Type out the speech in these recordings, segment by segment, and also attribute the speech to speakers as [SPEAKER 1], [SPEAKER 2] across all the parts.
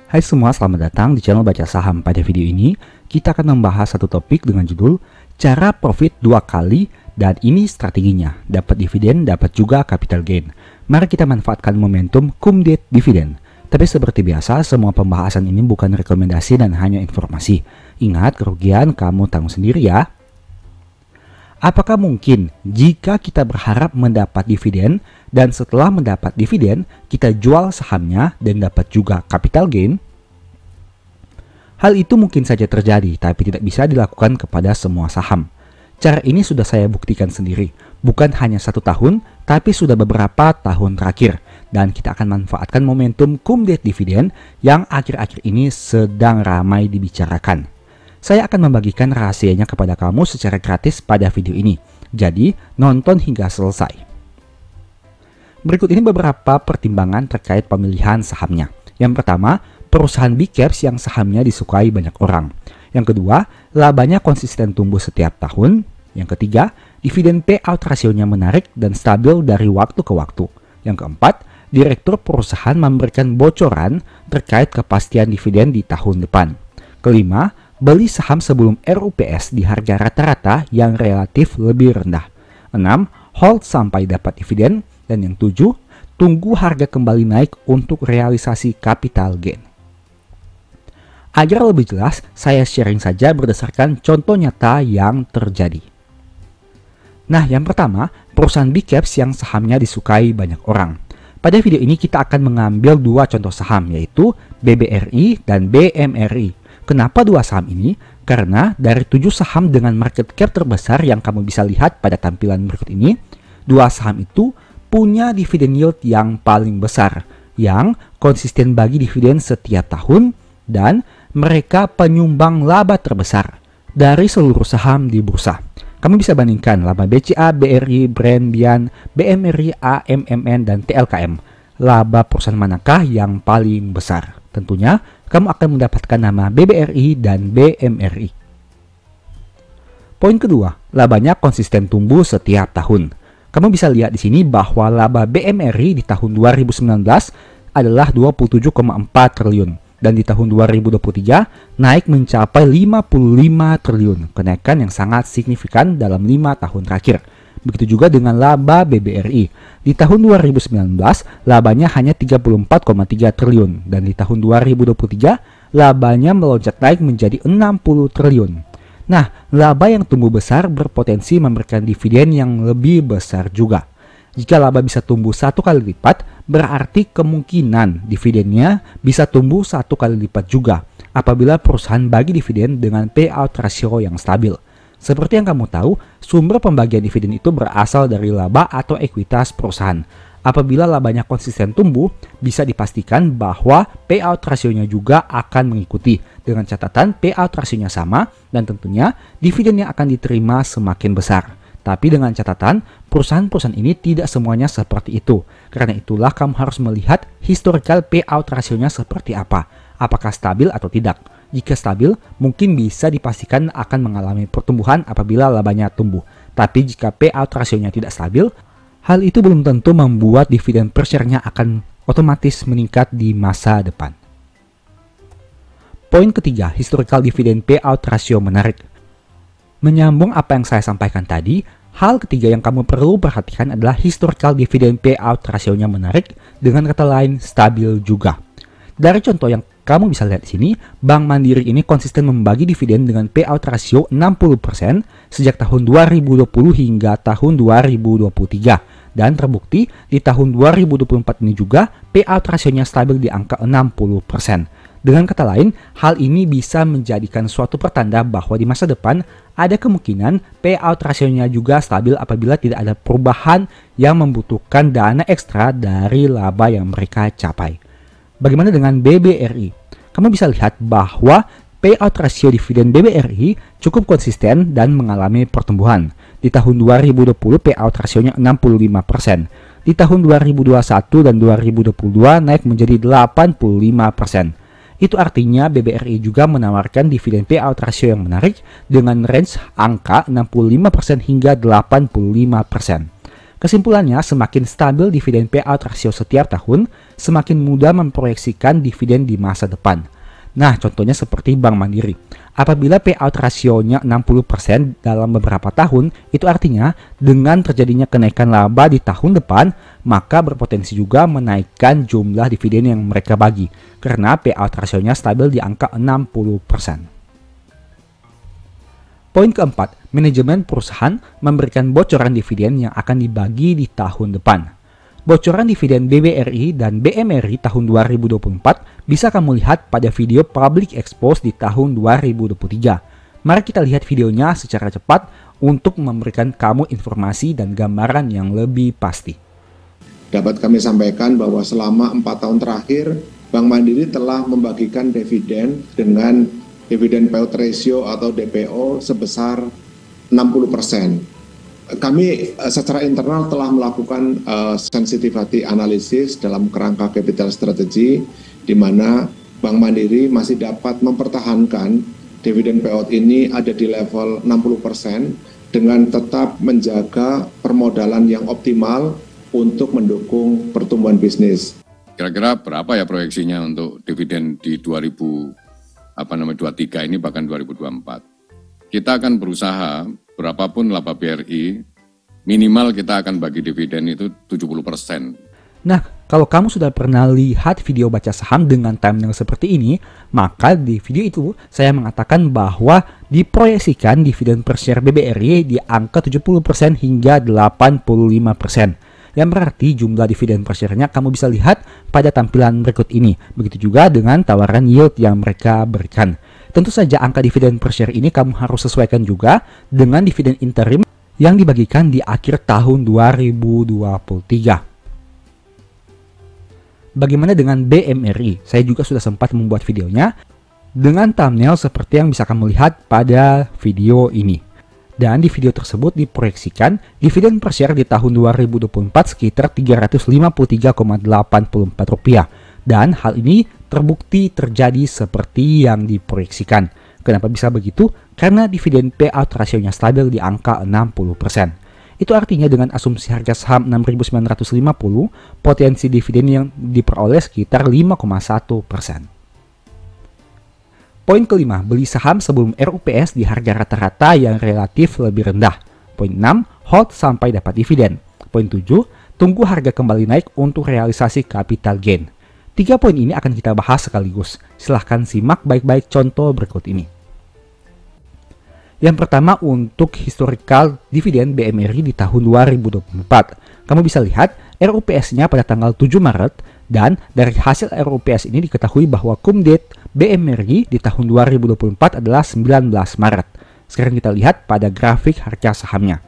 [SPEAKER 1] Hai semua, selamat datang di channel Baca Saham. Pada video ini, kita akan membahas satu topik dengan judul Cara Profit 2 kali dan ini strateginya. Dapat dividen, dapat juga capital gain. Mari kita manfaatkan momentum cum date dividen. Tapi seperti biasa, semua pembahasan ini bukan rekomendasi dan hanya informasi. Ingat, kerugian kamu tanggung sendiri ya. Apakah mungkin jika kita berharap mendapat dividen dan setelah mendapat dividen kita jual sahamnya dan dapat juga capital gain? Hal itu mungkin saja terjadi, tapi tidak bisa dilakukan kepada semua saham. Cara ini sudah saya buktikan sendiri, bukan hanya 1 tahun, tapi sudah beberapa tahun terakhir. Dan kita akan manfaatkan momentum cum date dividen yang akhir-akhir ini sedang ramai dibicarakan. Saya akan membagikan rahasianya kepada kamu secara gratis pada video ini. Jadi, nonton hingga selesai. Berikut ini beberapa pertimbangan terkait pemilihan sahamnya. Yang pertama, perusahaan big caps yang sahamnya disukai banyak orang. Yang kedua, labanya konsisten tumbuh setiap tahun. Yang ketiga, dividen payout rasionya menarik dan stabil dari waktu ke waktu. Yang keempat, direktur perusahaan memberikan bocoran terkait kepastian dividen di tahun depan. Kelima, beli saham sebelum RUPS di harga rata-rata yang relatif lebih rendah. 6. Hold sampai dapat dividen. Dan yang 7. Tunggu harga kembali naik untuk realisasi capital gain. Agar lebih jelas, saya sharing saja berdasarkan contoh nyata yang terjadi. Nah, yang pertama, perusahaan big caps yang sahamnya disukai banyak orang. Pada video ini kita akan mengambil 2 contoh saham, yaitu BBRI dan BMRI. Kenapa 2 saham ini? Karena dari 7 saham dengan market cap terbesar yang kamu bisa lihat pada tampilan berikut ini, 2 saham itu punya dividen yield yang paling besar, yang konsisten bagi dividen setiap tahun, dan mereka penyumbang laba terbesar dari seluruh saham di bursa. Kamu bisa bandingkan laba BCA, BRI, Brandian, BMRI, AMMN, dan TLKM. Laba perusahaan manakah yang paling besar? Tentunya, kamu akan mendapatkan nama BBRI dan BMRI. Poin kedua, labanya konsisten tumbuh setiap tahun. Kamu bisa lihat di sini bahwa laba BMRI di tahun 2019 adalah 27,4 triliun dan di tahun 2023 naik mencapai 55 triliun, kenaikan yang sangat signifikan dalam 5 tahun terakhir. Begitu juga dengan laba BBRI. Di tahun 2019, labanya hanya 34,3 triliun. Dan di tahun 2023, labanya melonjak naik menjadi 60 triliun. Nah, laba yang tumbuh besar berpotensi memberikan dividen yang lebih besar juga. Jika laba bisa tumbuh 1 kali lipat, berarti kemungkinan dividennya bisa tumbuh 1 kali lipat juga apabila perusahaan bagi dividen dengan payout ratio yang stabil. Seperti yang kamu tahu, sumber pembagian dividen itu berasal dari laba atau ekuitas perusahaan. Apabila labanya konsisten tumbuh, bisa dipastikan bahwa payout rasionya juga akan mengikuti dengan catatan payout rasionya sama dan tentunya dividen yang akan diterima semakin besar. Tapi dengan catatan, perusahaan-perusahaan ini tidak semuanya seperti itu. Karena itulah kamu harus melihat historical payout rasionya seperti apa. Apakah stabil atau tidak. Jika stabil, mungkin bisa dipastikan akan mengalami pertumbuhan apabila labanya tumbuh. Tapi jika payout rasionya tidak stabil, hal itu belum tentu membuat dividen per share-nya akan otomatis meningkat di masa depan. Poin ketiga, historical dividend payout ratio menarik. Menyambung apa yang saya sampaikan tadi, hal ketiga yang kamu perlu perhatikan adalah historical dividend payout rasionya menarik, dengan kata lain stabil juga. Dari contoh yang kamu bisa lihat di sini, Bank Mandiri ini konsisten membagi dividen dengan payout rasio 60% sejak tahun 2020 hingga tahun 2023. Dan terbukti di tahun 2024 ini juga payout rasionya stabil di angka 60%. Dengan kata lain, hal ini bisa menjadikan suatu pertanda bahwa di masa depan ada kemungkinan payout rasionya juga stabil apabila tidak ada perubahan yang membutuhkan dana ekstra dari laba yang mereka capai. Bagaimana dengan BBRI? Kamu bisa lihat bahwa payout rasio dividen BBRI cukup konsisten dan mengalami pertumbuhan. Di tahun 2020 payout rasionya 65%. Di tahun 2021 dan 2022 naik menjadi 85%. Itu artinya BBRI juga menawarkan dividen payout rasio yang menarik dengan range angka 65% hingga 85%. Kesimpulannya, semakin stabil dividen payout ratio setiap tahun, semakin mudah memproyeksikan dividen di masa depan. Nah, contohnya seperti Bank Mandiri. Apabila payout rasionya 60% dalam beberapa tahun, itu artinya dengan terjadinya kenaikan laba di tahun depan, maka berpotensi juga menaikkan jumlah dividen yang mereka bagi, karena payout rasionya stabil di angka 60%. Poin keempat, manajemen perusahaan memberikan bocoran dividen yang akan dibagi di tahun depan. Bocoran dividen BBRI dan BMRI tahun 2024 bisa kamu lihat pada video public expose di tahun 2023. Mari kita lihat videonya secara cepat untuk memberikan kamu informasi dan gambaran yang lebih pasti.
[SPEAKER 2] Dapat kami sampaikan bahwa selama 4 tahun terakhir, Bank Mandiri telah membagikan dividen dengan dividen payout ratio atau DPO sebesar 60%. Kami secara internal telah melakukan sensitivity analysis dalam kerangka capital strategy, di mana Bank Mandiri masih dapat mempertahankan dividen payout ini ada di level 60% dengan tetap menjaga permodalan yang optimal untuk mendukung pertumbuhan bisnis.
[SPEAKER 3] Kira-kira berapa ya proyeksinya untuk dividen di 2023 ini bahkan 2024? Kita akan berusaha berapapun laba BRI, minimal kita akan bagi dividen itu 70%.
[SPEAKER 1] Nah, kalau kamu sudah pernah lihat video baca saham dengan thumbnail seperti ini, maka di video itu saya mengatakan bahwa diproyeksikan dividen per share BBRI di angka 70% hingga 85%. Yang berarti jumlah dividen per share-nya kamu bisa lihat pada tampilan berikut ini. Begitu juga dengan tawaran yield yang mereka berikan. Tentu saja angka dividen per share ini kamu harus sesuaikan juga dengan dividen interim yang dibagikan di akhir tahun 2023. Bagaimana dengan BMRI? Saya juga sudah sempat membuat videonya dengan thumbnail seperti yang bisa kamu lihat pada video ini. Dan di video tersebut diproyeksikan dividen per share di tahun 2024 sekitar Rp305.84. Dan hal ini terbukti terjadi seperti yang diproyeksikan. Kenapa bisa begitu? Karena dividen payout rasionya stabil di angka 60%. Itu artinya dengan asumsi harga saham 6.950, potensi dividen yang diperoleh sekitar 5,1%. Poin kelima, beli saham sebelum RUPS di harga rata-rata yang relatif lebih rendah. Poin 6, hold sampai dapat dividen. Poin 7, tunggu harga kembali naik untuk realisasi capital gain. 3 poin ini akan kita bahas sekaligus. Silahkan simak baik-baik contoh berikut ini. Yang pertama untuk historical dividen BMRI di tahun 2024. Kamu bisa lihat RUPS-nya pada tanggal 7 Maret dan dari hasil RUPS ini diketahui bahwa cum date BMRI di tahun 2024 adalah 19 Maret. Sekarang kita lihat pada grafik harga sahamnya.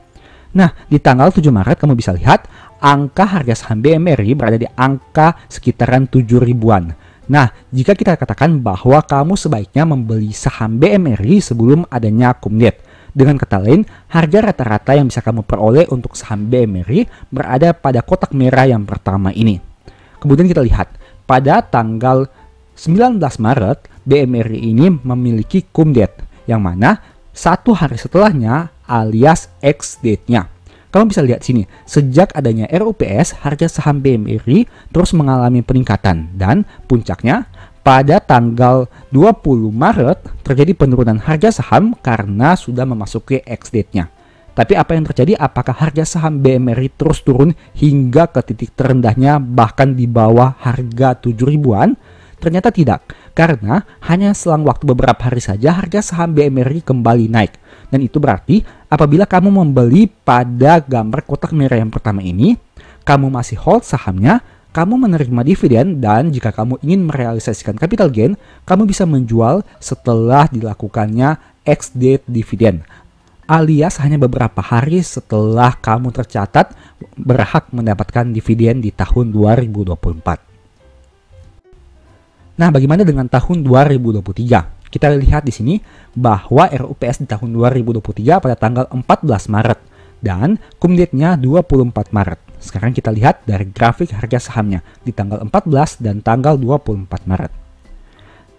[SPEAKER 1] Nah, di tanggal 7 Maret kamu bisa lihat angka harga saham BMRI berada di angka sekitaran 7 ribuan. Nah, jika kita katakan bahwa kamu sebaiknya membeli saham BMRI sebelum adanya cum date. Dengan kata lain, harga rata-rata yang bisa kamu peroleh untuk saham BMRI berada pada kotak merah yang pertama ini. Kemudian kita lihat, pada tanggal 19 Maret, BMRI ini memiliki cum date, yang mana 1 hari setelahnya alias ex-date-nya. Kamu bisa lihat sini, sejak adanya RUPS, harga saham BMRI terus mengalami peningkatan dan puncaknya pada tanggal 20 Maret terjadi penurunan harga saham karena sudah memasuki ex-date-nya. Tapi apa yang terjadi? Apakah harga saham BMRI terus turun hingga ke titik terendahnya bahkan di bawah harga 7 ribuan? Ternyata tidak, karena hanya selang waktu beberapa hari saja harga saham BMRI kembali naik. Dan itu berarti apabila kamu membeli pada gambar kotak merah yang pertama ini, kamu masih hold sahamnya, kamu menerima dividen, dan jika kamu ingin merealisasikan capital gain, kamu bisa menjual setelah dilakukannya ex-date dividen. Alias hanya beberapa hari setelah kamu tercatat berhak mendapatkan dividen di tahun 2024. Nah, bagaimana dengan tahun 2023? Kita lihat di sini bahwa RUPS di tahun 2023 pada tanggal 14 Maret dan cum date-nya 24 Maret. Sekarang kita lihat dari grafik harga sahamnya di tanggal 14 dan tanggal 24 Maret.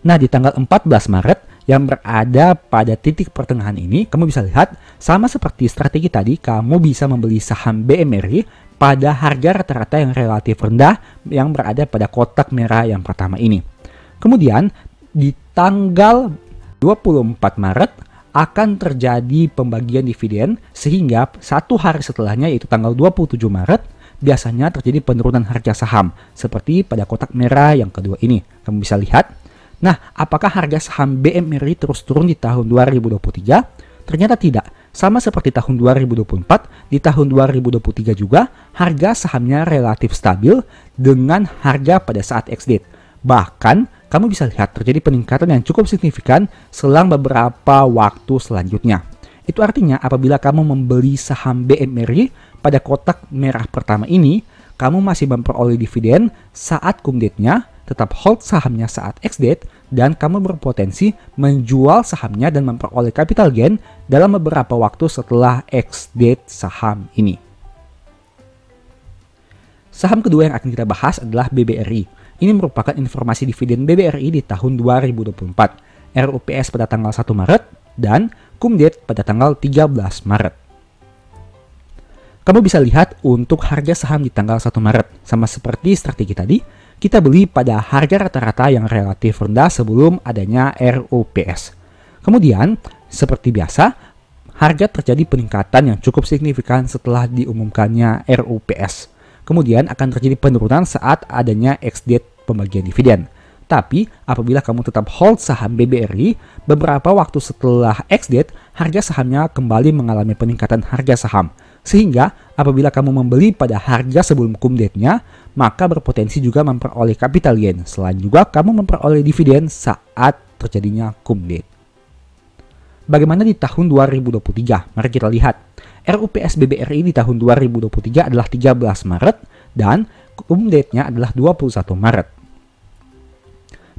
[SPEAKER 1] Nah, di tanggal 14 Maret yang berada pada titik pertengahan ini, kamu bisa lihat sama seperti strategi tadi, kamu bisa membeli saham BMRI pada harga rata-rata yang relatif rendah yang berada pada kotak merah yang pertama ini. Kemudian di tanggal 24 Maret akan terjadi pembagian dividen, sehingga satu hari setelahnya yaitu tanggal 27 Maret biasanya terjadi penurunan harga saham seperti pada kotak merah yang kedua ini. Kamu bisa lihat. Nah, apakah harga saham BMRI terus turun di tahun 2023? Ternyata tidak. Sama seperti tahun 2024, di tahun 2023 juga harga sahamnya relatif stabil dengan harga pada saat ex-date. Bahkan, kamu bisa lihat terjadi peningkatan yang cukup signifikan selang beberapa waktu selanjutnya. Itu artinya apabila kamu membeli saham BMRI pada kotak merah pertama ini, kamu masih memperoleh dividen saat cum date-nya, tetap hold sahamnya saat ex-date, dan kamu berpotensi menjual sahamnya dan memperoleh capital gain dalam beberapa waktu setelah ex-date saham ini. Saham kedua yang akan kita bahas adalah BBRI. Ini merupakan informasi dividen BBRI di tahun 2024, RUPS pada tanggal 1 Maret, dan cum date pada tanggal 13 Maret. Kamu bisa lihat untuk harga saham di tanggal 1 Maret, sama seperti strategi tadi, kita beli pada harga rata-rata yang relatif rendah sebelum adanya RUPS. Kemudian, seperti biasa, harga terjadi peningkatan yang cukup signifikan setelah diumumkannya RUPS. Kemudian akan terjadi penurunan saat adanya ex-date pembagian dividen. Tapi, apabila kamu tetap hold saham BBRI, beberapa waktu setelah ex-date, harga sahamnya kembali mengalami peningkatan harga saham. Sehingga, apabila kamu membeli pada harga sebelum cum date-nya, maka berpotensi juga memperoleh capital gain. Selain juga, kamu memperoleh dividen saat terjadinya cum date. Bagaimana di tahun 2023? Mari kita lihat. RUPS BBRI di tahun 2023 adalah 13 Maret dan cum date-nya adalah 21 Maret.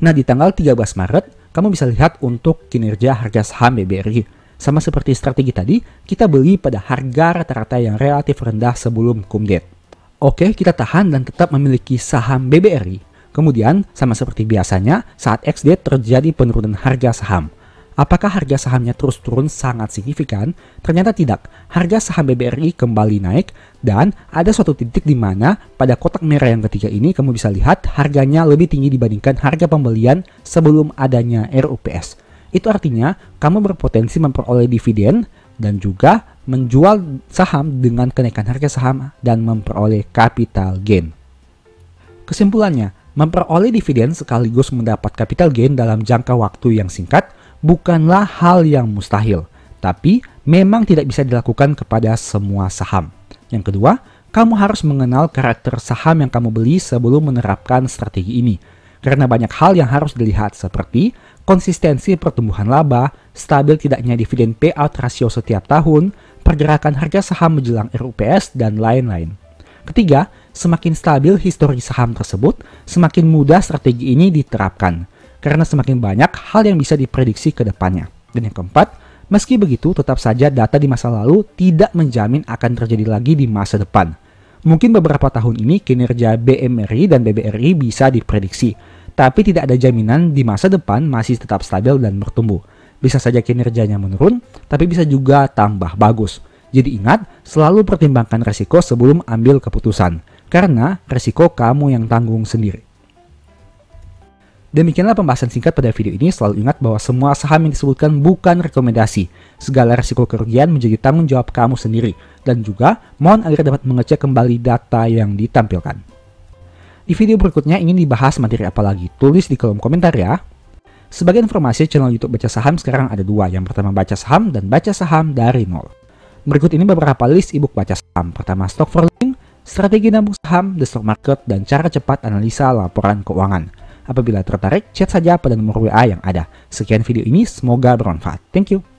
[SPEAKER 1] Nah, di tanggal 13 Maret, kamu bisa lihat untuk kinerja harga saham BBRI. Sama seperti strategi tadi, kita beli pada harga rata-rata yang relatif rendah sebelum cum date. Oke, kita tahan dan tetap memiliki saham BBRI. Kemudian, sama seperti biasanya, saat ex-date terjadi penurunan harga saham. Apakah harga sahamnya terus turun sangat signifikan? Ternyata tidak. Harga saham BBRI kembali naik dan ada suatu titik di mana pada kotak merah yang ketiga ini kamu bisa lihat harganya lebih tinggi dibandingkan harga pembelian sebelum adanya RUPS. Itu artinya kamu berpotensi memperoleh dividen dan juga menjual saham dengan kenaikan harga saham dan memperoleh capital gain. Kesimpulannya, memperoleh dividen sekaligus mendapat capital gain dalam jangka waktu yang singkat bukanlah hal yang mustahil, tapi memang tidak bisa dilakukan kepada semua saham. Yang kedua, kamu harus mengenal karakter saham yang kamu beli sebelum menerapkan strategi ini. Karena banyak hal yang harus dilihat seperti konsistensi pertumbuhan laba, stabil tidaknya dividen payout rasio setiap tahun, pergerakan harga saham menjelang RUPS, dan lain-lain. Ketiga, semakin stabil histori saham tersebut, semakin mudah strategi ini diterapkan. Karena semakin banyak hal yang bisa diprediksi ke depannya. Dan yang keempat, meski begitu tetap saja data di masa lalu tidak menjamin akan terjadi lagi di masa depan. Mungkin beberapa tahun ini kinerja BMRI dan BBRI bisa diprediksi, tapi tidak ada jaminan di masa depan masih tetap stabil dan bertumbuh. Bisa saja kinerjanya menurun, tapi bisa juga tambah bagus. Jadi ingat, selalu pertimbangkan resiko sebelum ambil keputusan, karena resiko kamu yang tanggung sendiri. Demikianlah pembahasan singkat pada video ini. Selalu ingat bahwa semua saham yang disebutkan bukan rekomendasi. Segala risiko kerugian menjadi tanggung jawab kamu sendiri. Dan juga mohon agar dapat mengecek kembali data yang ditampilkan. Di video berikutnya ingin dibahas materi apa lagi? Tulis di kolom komentar ya. Sebagai informasi, channel YouTube Baca Saham sekarang ada dua. Yang pertama Baca Saham dan Baca Saham dari nol. Berikut ini beberapa list ebook Baca Saham. Pertama, Stock for Living, Strategi Nabung Saham, The Stock Market, dan Cara Cepat Analisa Laporan Keuangan. Apabila tertarik, chat saja pada nomor WA yang ada. Sekian video ini, semoga bermanfaat. Thank you.